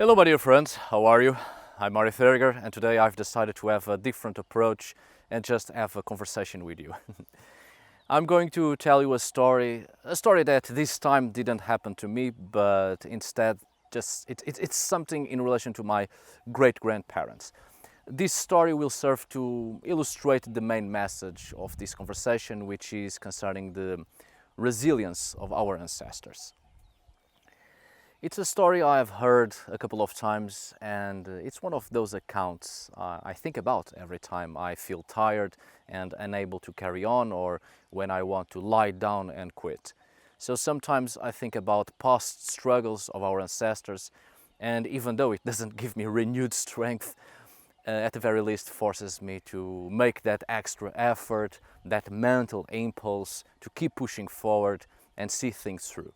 Hello my dear friends, how are you? I'm Arith Härger, and today I've decided to have a different approach and just have a conversation with you. I'm going to tell you a story that this time didn't happen to me, but instead it's something in relation to my great-grandparents. This story will serve to illustrate the main message of this conversation, which is concerning the resilience of our ancestors. It's a story I have heard a couple of times, and it's one of those accounts I think about every time I feel tired and unable to carry on, or when I want to lie down and quit. So sometimes I think about past struggles of our ancestors, and even though it doesn't give me renewed strength, at the very least forces me to make that extra effort, that mental impulse to keep pushing forward and see things through.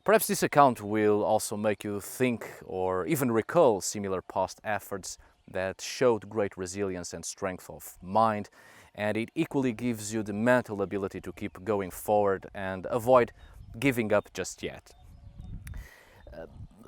Perhaps this account will also make you think or even recall similar past efforts that showed great resilience and strength of mind, and it equally gives you the mental ability to keep going forward and avoid giving up just yet.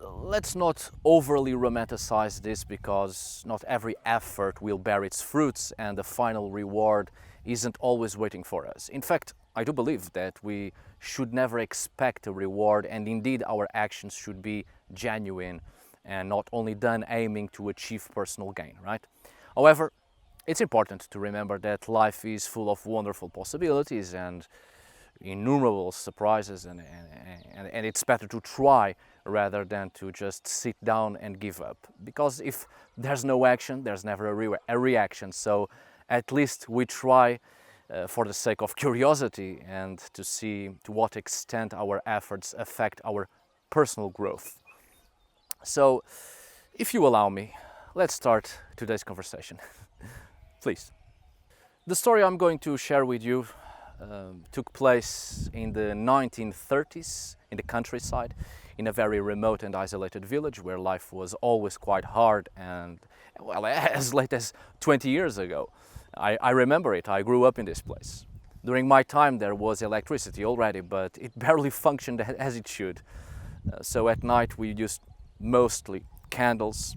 Let's not overly romanticize this, because not every effort will bear its fruits and the final reward isn't always waiting for us. In fact, I do believe that we should never expect a reward, and indeed our actions should be genuine and not only done aiming to achieve personal gain, right? However, it's important to remember that life is full of wonderful possibilities and innumerable surprises, and it's better to try rather than to just sit down and give up. Because if there's no action, there's never a reaction. So at least we try for the sake of curiosity and to see to what extent our efforts affect our personal growth. So, if you allow me, let's start today's conversation. Please. The story I'm going to share with you took place in the 1930s in the countryside, in a very remote and isolated village where life was always quite hard, and, well, as late as 20 years ago. I remember it. I grew up in this place. During my time there was electricity already, but it barely functioned as it should. So at night we used mostly candles.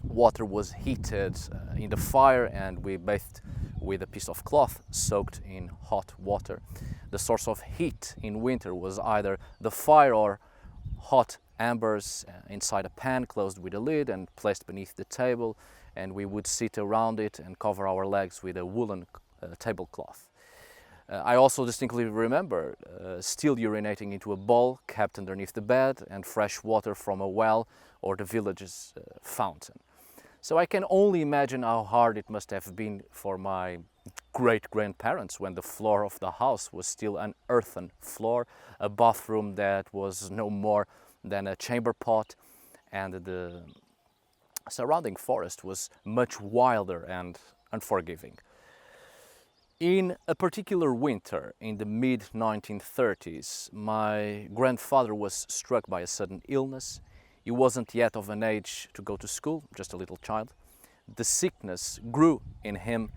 Water was heated in the fire, and we bathed with a piece of cloth soaked in hot water. The source of heat in winter was either the fire or hot embers inside a pan closed with a lid and placed beneath the table, and we would sit around it and cover our legs with a woolen tablecloth. I also distinctly remember still urinating into a bowl kept underneath the bed, and fresh water from a well or the village's fountain. So I can only imagine how hard it must have been for my great-grandparents when the floor of the house was still an earthen floor, a bathroom that was no more than a chamber pot, and the surrounding forest was much wilder and unforgiving. In a particular winter in the mid-1930s, my grandfather was struck by a sudden illness. He wasn't yet of an age to go to school, just a little child. The sickness grew in him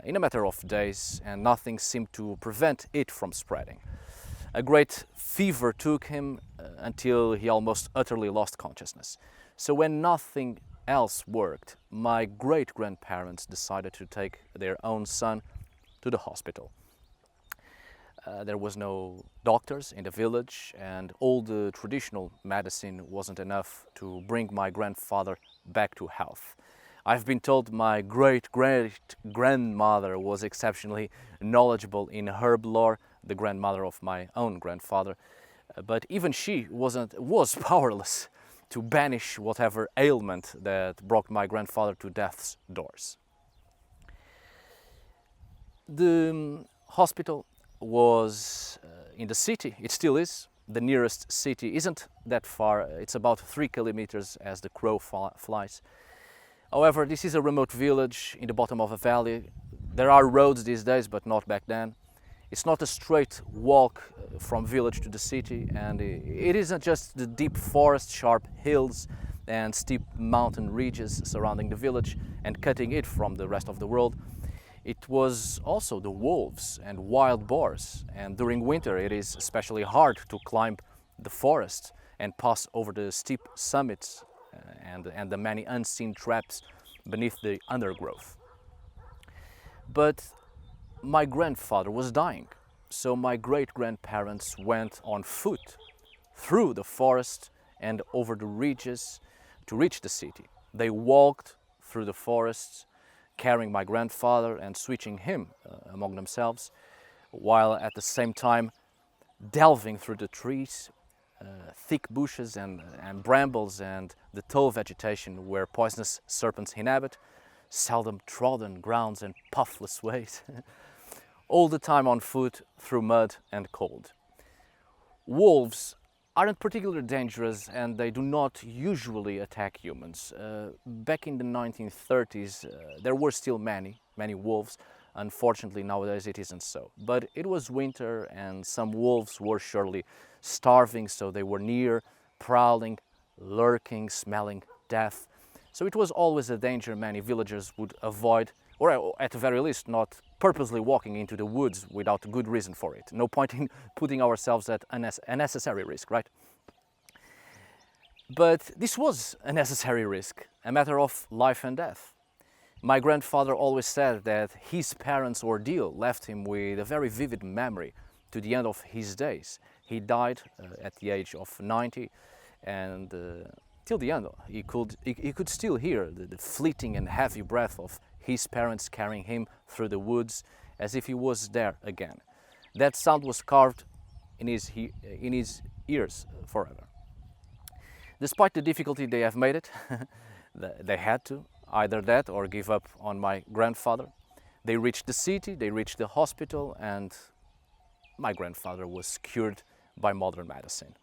in a matter of days, and nothing seemed to prevent it from spreading. A great fever took him until he almost utterly lost consciousness. So when nothing else worked, my great-grandparents decided to take their own son to the hospital. There was no doctors in the village, and all the traditional medicine wasn't enough to bring my grandfather back to health. I've been told my great-great-grandmother was exceptionally knowledgeable in herb lore, the grandmother of my own grandfather, but even she was powerless to banish whatever ailment that brought my grandfather to death's doors. The hospital was in the city. It still is. The nearest city isn't that far. It's about 3 kilometers as the crow flies. However, this is a remote village in the bottom of a valley. There are roads these days, but not back then. It's not a straight walk from village to the city, and it isn't just the deep forest, sharp hills and steep mountain ridges surrounding the village and cutting it from the rest of the world. It was also the wolves and wild boars, and during winter it is especially hard to climb the forest and pass over the steep summits and the many unseen traps beneath the undergrowth. But my grandfather was dying, so my great-grandparents went on foot through the forest and over the ridges to reach the city. They walked through the forests, carrying my grandfather and switching him among themselves, while at the same time delving through the trees, thick bushes and brambles and the tall vegetation where poisonous serpents inhabit, seldom trodden grounds and pathless ways, all the time on foot through mud and cold. Wolves aren't particularly dangerous and they do not usually attack humans. Back in the 1930s, there were still many wolves. Unfortunately, nowadays it isn't so. But it was winter and some wolves were surely starving, so they were near, prowling, lurking, smelling death. So it was always a danger many villagers would avoid, or at the very least not purposely walking into the woods without a good reason for it. No point in putting ourselves at unnecessary risk, right? But this was a necessary risk, a matter of life and death. My grandfather always said that his parents' ordeal left him with a very vivid memory to the end of his days. He died at the age of 90, and till the end he could still hear the fleeting and heavy breath of his parents carrying him through the woods as if he was there again. That sound was carved in his ears forever. Despite the difficulty they have made it, they had to, either that or give up on my grandfather. They reached the city, they reached the hospital, and my grandfather was cured by modern medicine.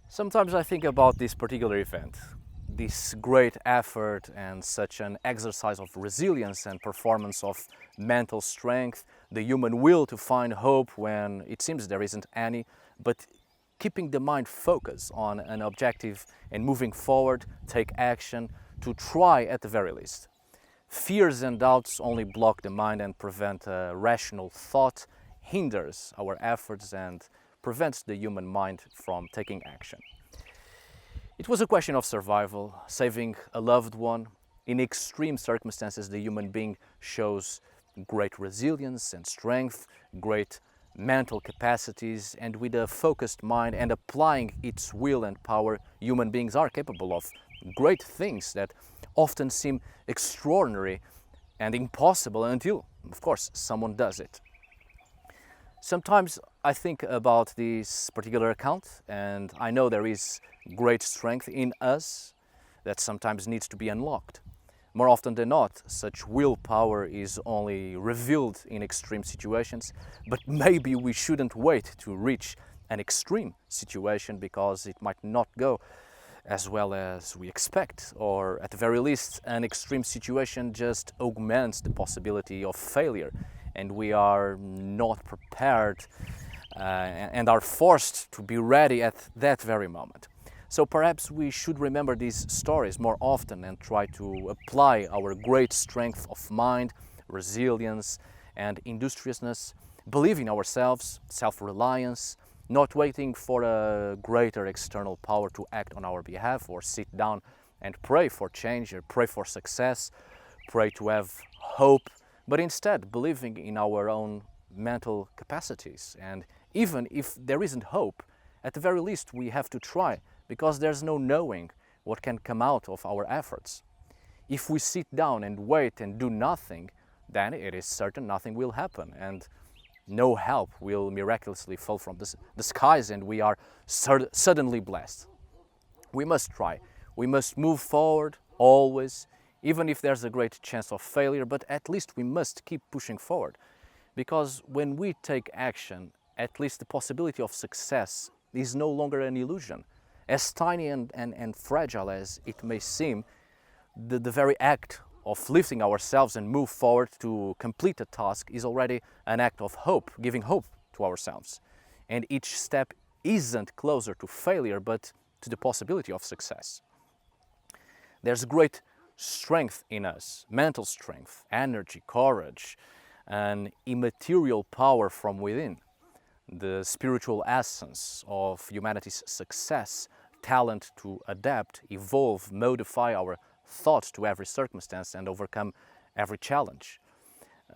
Sometimes I think about this particular event, this great effort and such an exercise of resilience and performance of mental strength, the human will to find hope when it seems there isn't any, but keeping the mind focused on an objective and moving forward, take action, to try at the very least. Fears and doubts only block the mind and prevent a rational thought, hinders our efforts and prevents the human mind from taking action. It was a question of survival, saving a loved one. In extreme circumstances, the human being shows great resilience and strength, great mental capacities, and with a focused mind and applying its will and power, human beings are capable of great things that often seem extraordinary and impossible until, of course, someone does it. Sometimes I think about this particular account and I know there is great strength in us that sometimes needs to be unlocked. More often than not, such willpower is only revealed in extreme situations, but maybe we shouldn't wait to reach an extreme situation because it might not go as well as we expect, or at the very least, an extreme situation just augments the possibility of failure and we are not prepared and are forced to be ready at that very moment. So perhaps we should remember these stories more often and try to apply our great strength of mind, resilience and industriousness, believe in ourselves, self-reliance, not waiting for a greater external power to act on our behalf or sit down and pray for change or pray for success, pray to have hope, but instead believing in our own mental capacities. And even if there isn't hope, at the very least we have to try, because there's no knowing what can come out of our efforts. If we sit down and wait and do nothing, then it is certain nothing will happen and no help will miraculously fall from the skies and we are suddenly blessed. We must try. We must move forward always, even if there's a great chance of failure, but at least we must keep pushing forward. Because when we take action, at least the possibility of success is no longer an illusion. As tiny and fragile as it may seem, the very act of lifting ourselves and move forward to complete a task is already an act of hope, giving hope to ourselves. And each step isn't closer to failure, but to the possibility of success. There's great strength in us, mental strength, energy, courage, an immaterial power from within. The spiritual essence of humanity's success talent to adapt, evolve, modify our thoughts to every circumstance and overcome every challenge.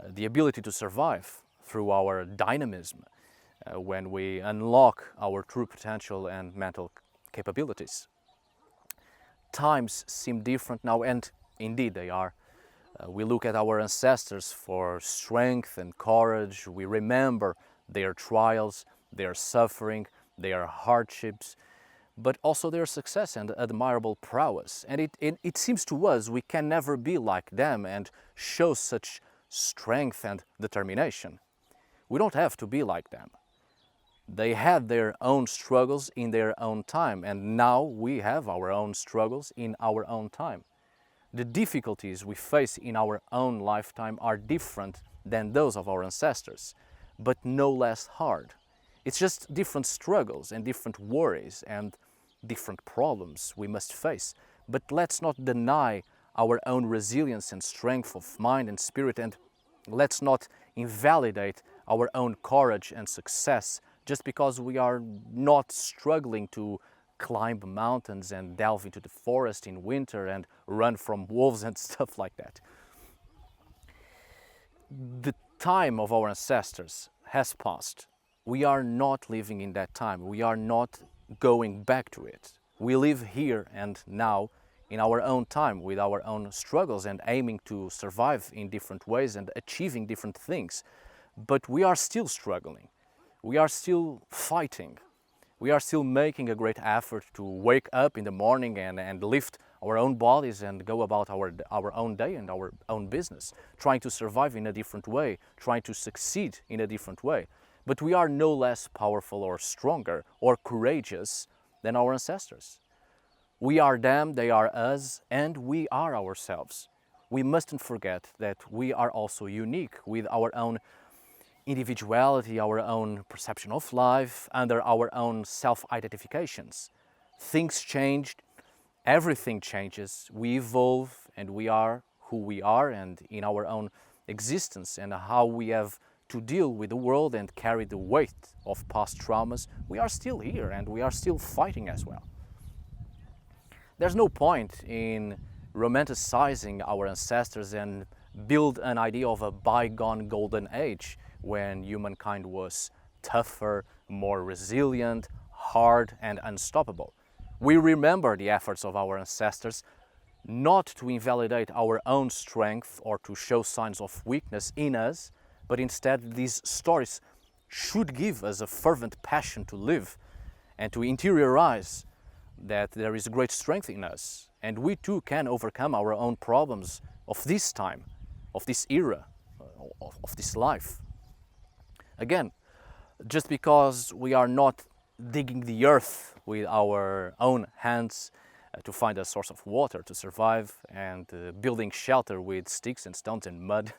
The ability to survive through our dynamism when we unlock our true potential and mental capabilities. Times seem different now, and indeed they are. We look at our ancestors for strength and courage. We remember their trials, their suffering, their hardships, but also their success and admirable prowess. And it seems to us we can never be like them and show such strength and determination. We don't have to be like them. They had their own struggles in their own time, and now we have our own struggles in our own time. The difficulties we face in our own lifetime are different than those of our ancestors, but no less hard. It's just different struggles and different worries and different problems we must face. But let's not deny our own resilience and strength of mind and spirit, and let's not invalidate our own courage and success just because we are not struggling to climb mountains and delve into the forest in winter and run from wolves and stuff like that. The time of our ancestors has passed. We are not living in that time. We are not going back to it. We live here and now in our own time with our own struggles and aiming to survive in different ways and achieving different things. But we are still struggling. We are still fighting. We are still making a great effort to wake up in the morning and lift our own bodies and go about our own day and our own business, trying to survive in a different way, trying to succeed in a different way. But we are no less powerful or stronger or courageous than our ancestors. We are them, they are us, and we are ourselves. We mustn't forget that we are also unique with our own individuality, our own perception of life, under our own self-identifications. Things changed, everything changes, we evolve, and we are who we are and in our own existence and how we have to deal with the world and carry the weight of past traumas. We are still here and we are still fighting as well. There's no point in romanticizing our ancestors and build an idea of a bygone golden age when humankind was tougher, more resilient, hard and unstoppable. We remember the efforts of our ancestors not to invalidate our own strength or to show signs of weakness in us, but instead these stories should give us a fervent passion to live and to interiorize that there is great strength in us and we too can overcome our own problems of this time, of this era, of this life. Again, just because we are not digging the earth with our own hands to find a source of water to survive and building shelter with sticks and stones and mud,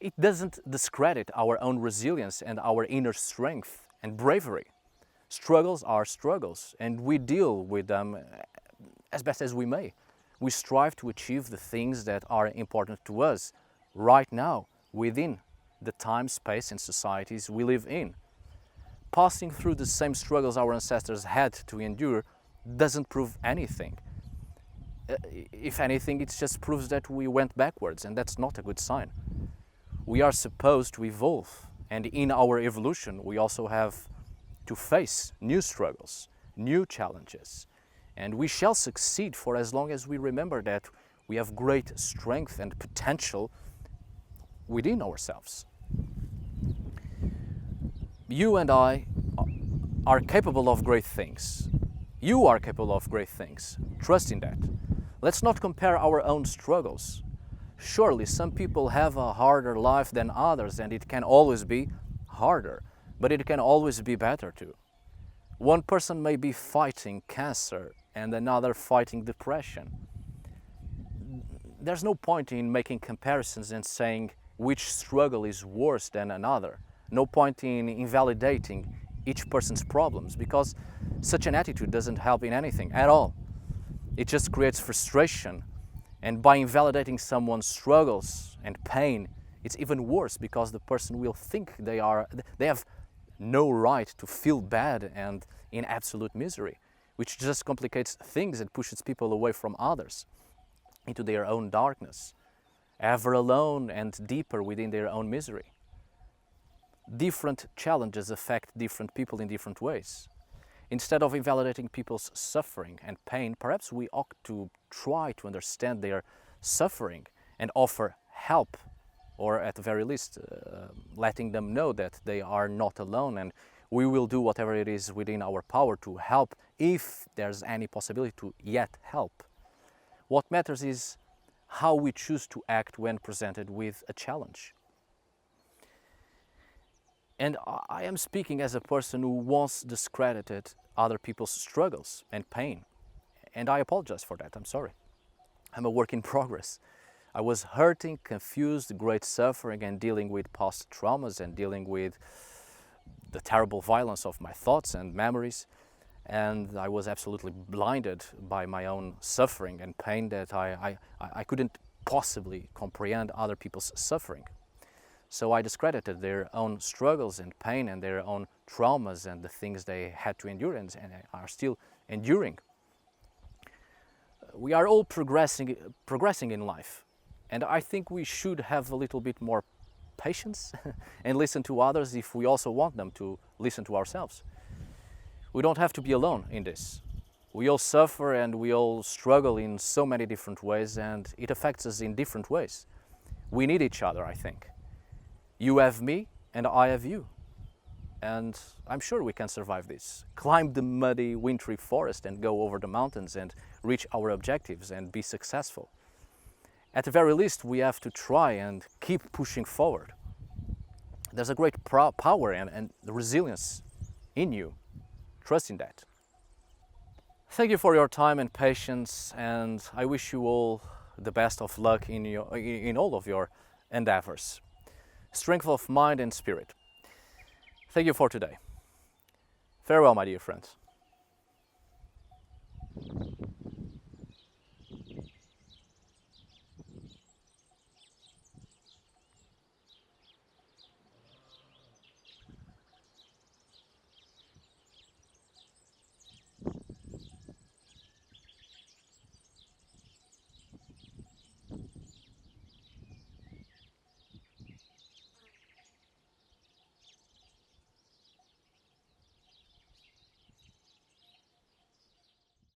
it doesn't discredit our own resilience and our inner strength and bravery. Struggles are struggles and we deal with them as best as we may. We strive to achieve the things that are important to us right now within the time, space and societies we live in. Passing through the same struggles our ancestors had to endure doesn't prove anything. If anything, it just proves that we went backwards, and that's not a good sign. We are supposed to evolve, and in our evolution we also have to face new struggles, new challenges, and we shall succeed for as long as we remember that we have great strength and potential within ourselves. You and I are capable of great things. You are capable of great things. Trust in that. Let's not compare our own struggles. Surely some people have a harder life than others and it can always be harder, but it can always be better too. One person may be fighting cancer and another fighting depression. There's no point in making comparisons and saying which struggle is worse than another. No point in invalidating each person's problems because such an attitude doesn't help in anything at all. It just creates frustration, and by invalidating someone's struggles and pain, it's even worse because the person will think they have no right to feel bad and in absolute misery. which just complicates things and pushes people away from others, into their own darkness, ever alone and deeper within their own misery. Different challenges affect different people in different ways. Instead of invalidating people's suffering and pain, perhaps we ought to try to understand their suffering and offer help, or at the very least letting them know that they are not alone, and we will do whatever it is within our power to help if there's any possibility to yet help. What matters is how we choose to act when presented with a challenge. And I am speaking as a person who once discredited other people's struggles and pain. And I apologize for that, I'm sorry. I'm a work in progress. I was hurting, confused, great suffering, and dealing with past traumas and dealing with the terrible violence of my thoughts and memories. And I was absolutely blinded by my own suffering and pain, that I couldn't possibly comprehend other people's suffering. So I discredited their own struggles and pain and their own traumas and the things they had to endure and are still enduring. We are all progressing in life, and I think we should have a little bit more patience and listen to others if we also want them to listen to ourselves. We don't have to be alone in this. We all suffer and we all struggle in so many different ways, and it affects us in different ways. We need each other, I think. You have me and I have you. And I'm sure we can survive this. Climb the muddy, wintry forest and go over the mountains and reach our objectives and be successful. At the very least, we have to try and keep pushing forward. There's a great power and resilience in you. Trust in that. Thank you for your time and patience, and I wish you all the best of luck in all of your endeavors. Strength of mind and spirit. Thank you for today. Farewell, my dear friends.